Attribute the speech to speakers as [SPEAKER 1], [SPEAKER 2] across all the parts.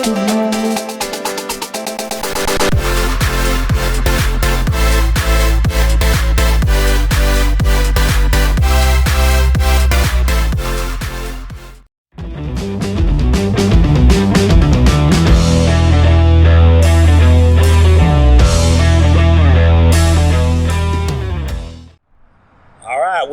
[SPEAKER 1] We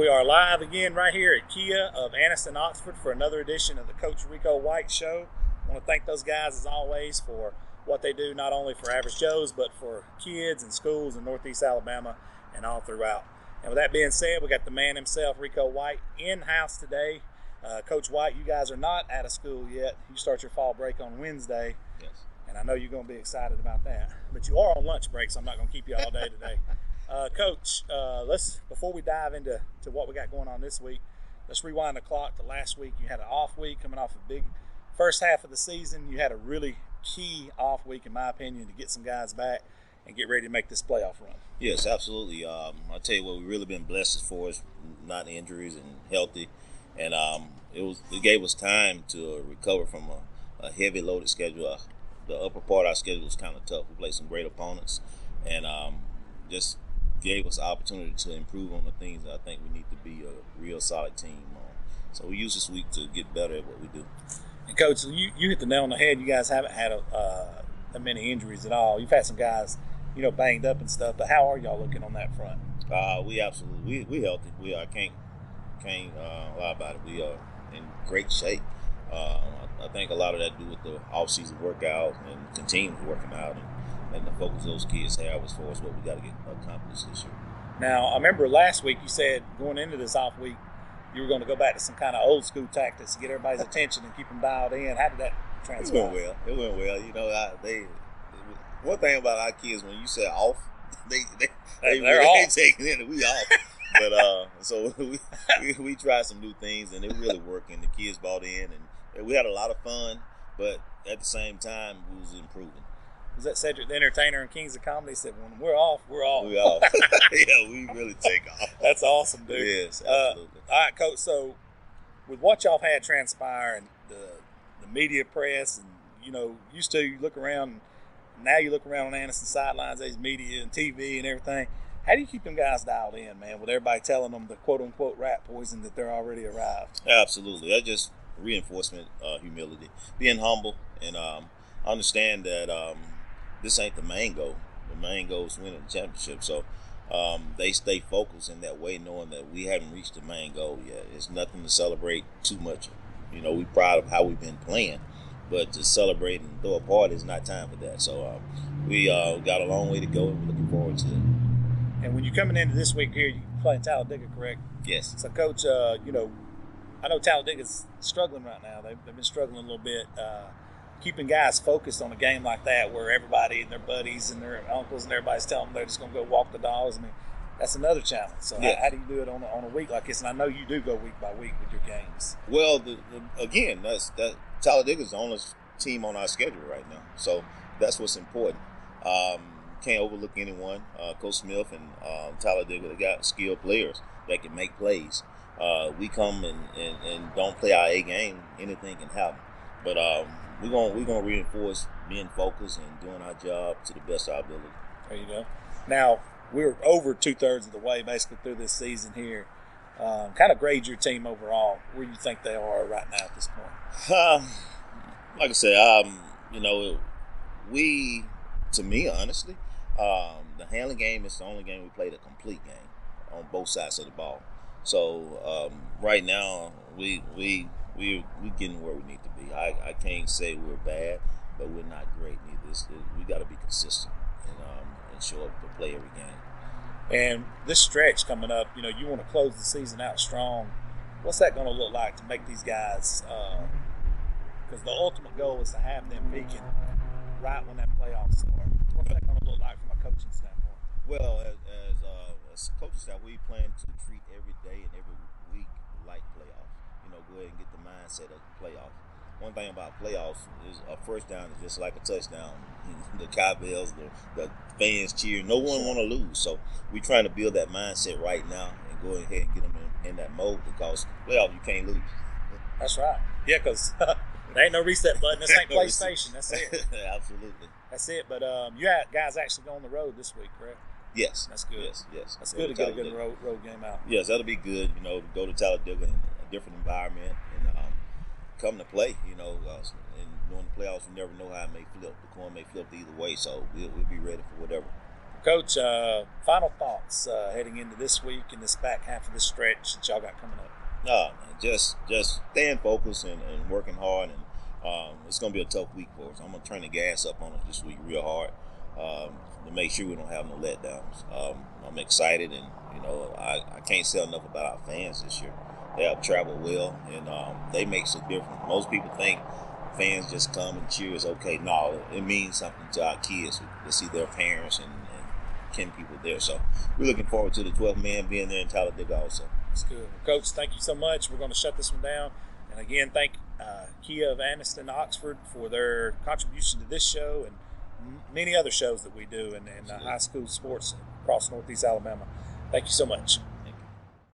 [SPEAKER 1] are live again right here at Kia of Anniston, Oxford for another edition of the Coach Rico White Show. I want to thank those guys as always for what they do, not only for Average Joes, but for kids and schools in Northeast Alabama and all throughout. And with that being said, we got the man himself, Rico White, in-house today. Coach White, you guys are not out of school yet. You start your fall break on Wednesday.
[SPEAKER 2] Yes.
[SPEAKER 1] And I know you're going to be excited about that. But you are on lunch break, so I'm not going to keep you all day today. Coach, let's before we dive into what we got going on this week, let's rewind the clock to last week. You had an off week coming off a big first half of the season. You had a really key off week, in my opinion, to get some guys back and get ready to make this playoff run.
[SPEAKER 2] Yes, absolutely. I'll tell you what, we've really been blessed as far as not injuries and healthy, and it gave us time to recover from a heavy loaded schedule. The upper part of our schedule was kind of tough. We played some great opponents, and just gave us the opportunity to improve on the things that I think we need to be a real solid team on. So we use this week to get better at what we do.
[SPEAKER 1] And Coach, you hit the nail on the head. You guys haven't had many injuries at all. You've had some guys, banged up and stuff. But how are y'all looking on that front?
[SPEAKER 2] We absolutely we healthy. I can't lie about it. We are in great shape. I think a lot of that to do with the off-season workout and continuing working out and the focus those kids have as far as what we got to get accomplished this year.
[SPEAKER 1] Now, I remember last week you said going into this off week you were going to go back to some kind of old school tactics to get everybody's attention and keep them dialed in. How did that transpire?
[SPEAKER 2] It went well. One thing about our kids, when you say off, they're off. Taking it and we off. But so we tried some new things and it really worked. And the kids bought in and we had a lot of fun. But at the same time, we was improving.
[SPEAKER 1] Was that Cedric the Entertainer and Kings of Comedy said, when we're off, we're off.
[SPEAKER 2] We're off. Yeah, we really take off.
[SPEAKER 1] That's awesome, dude.
[SPEAKER 2] Yes, absolutely.
[SPEAKER 1] All right, Coach, so with what y'all had transpire and the media press and, used to you look around, now you look around on Anniston sidelines, there's media and TV and everything. How do you keep them guys dialed in, man, with everybody telling them the quote-unquote rat poison that they're already arrived?
[SPEAKER 2] Absolutely. That's just reinforcement, humility, being humble, and understand that this ain't the main goal. The main goal is winning the championship. So they stay focused in that way, knowing that we haven't reached the main goal yet. It's nothing to celebrate too much. We're proud of how we've been playing, but to celebrate and throw a party is not time for that. So we got a long way to go, and we're looking forward to it.
[SPEAKER 1] And when you're coming into this week here, you play in Talladega, correct?
[SPEAKER 2] Yes.
[SPEAKER 1] So, Coach, I know Talladega's struggling right now. They've been struggling a little bit. Keeping guys focused on a game like that where everybody and their buddies and their uncles and everybody's telling them they're just going to go walk the dogs. I mean, that's another challenge. So
[SPEAKER 2] yeah.
[SPEAKER 1] How do you do it on a week like this? And I know you do go week by week with your games.
[SPEAKER 2] Well, again, Talladega's the only team on our schedule right now. So that's what's important. Can't overlook anyone. Coach Smith and Talladega, they got skilled players that can make plays. We come and don't play our A game, anything can happen. But we're gonna reinforce being focused and doing our job to the best of our ability.
[SPEAKER 1] There you go. Now we're over 2/3 of the way basically through this season here. Kind of grade your team overall. Where do you think they are right now at this point?
[SPEAKER 2] Like I said, to me, honestly, the handling game is the only game we played a complete game on both sides of the ball. So right now we're getting where we need to be. I can't say we're bad, but we're not great neither. We got to be consistent and show up to play every game.
[SPEAKER 1] And this stretch coming up, you want to close the season out strong. What's that going to look like to make these guys? Because the ultimate goal is to have them peaking right when that playoffs start. What's that going to look like from a coaching standpoint?
[SPEAKER 2] Well, as coaching staff, we plan to treat every day and every week like playoffs. Go ahead and get the mindset of playoffs. One thing about playoffs is a first down is just like a touchdown. The cowbells, the fans cheer. No one want to lose. So we're trying to build that mindset right now and go ahead and get them in that mode because playoffs, you can't lose.
[SPEAKER 1] That's right. Yeah, because There ain't no reset button. This ain't
[SPEAKER 2] No reset.
[SPEAKER 1] PlayStation. That's it.
[SPEAKER 2] Absolutely.
[SPEAKER 1] That's it. But you had guys actually go on the road this week, correct?
[SPEAKER 2] Yes.
[SPEAKER 1] That's good.
[SPEAKER 2] Yes.
[SPEAKER 1] That's
[SPEAKER 2] Go
[SPEAKER 1] good to get a good
[SPEAKER 2] Talladega.
[SPEAKER 1] road game out.
[SPEAKER 2] Yes, that'll be good. You know, to go to Talladega in a different environment and come to play. You know, and during the playoffs, we never know how it may flip. The coin may flip either way, so we'll be ready for whatever.
[SPEAKER 1] Coach, final thoughts heading into this week and this back half of this stretch that y'all got coming up.
[SPEAKER 2] No, just staying focused and working hard, and it's gonna be a tough week for us. I'm gonna turn the gas up on us this week real hard to make sure we don't have no letdowns. I'm excited, and you know I can't say enough about our fans this year. They have traveled well, and they make a difference. Most people think fans just come and cheer is okay. No, it means something to our kids to see their parents and kin people there. So we're looking forward to the 12th man being there in Talladega also.
[SPEAKER 1] That's good. Well, Coach, thank you so much. We're going to shut this one down. And again, thank Kia of Anniston, Oxford, for their contribution to this show and many other shows that we do in high school sports across Northeast Alabama. Thank you so much.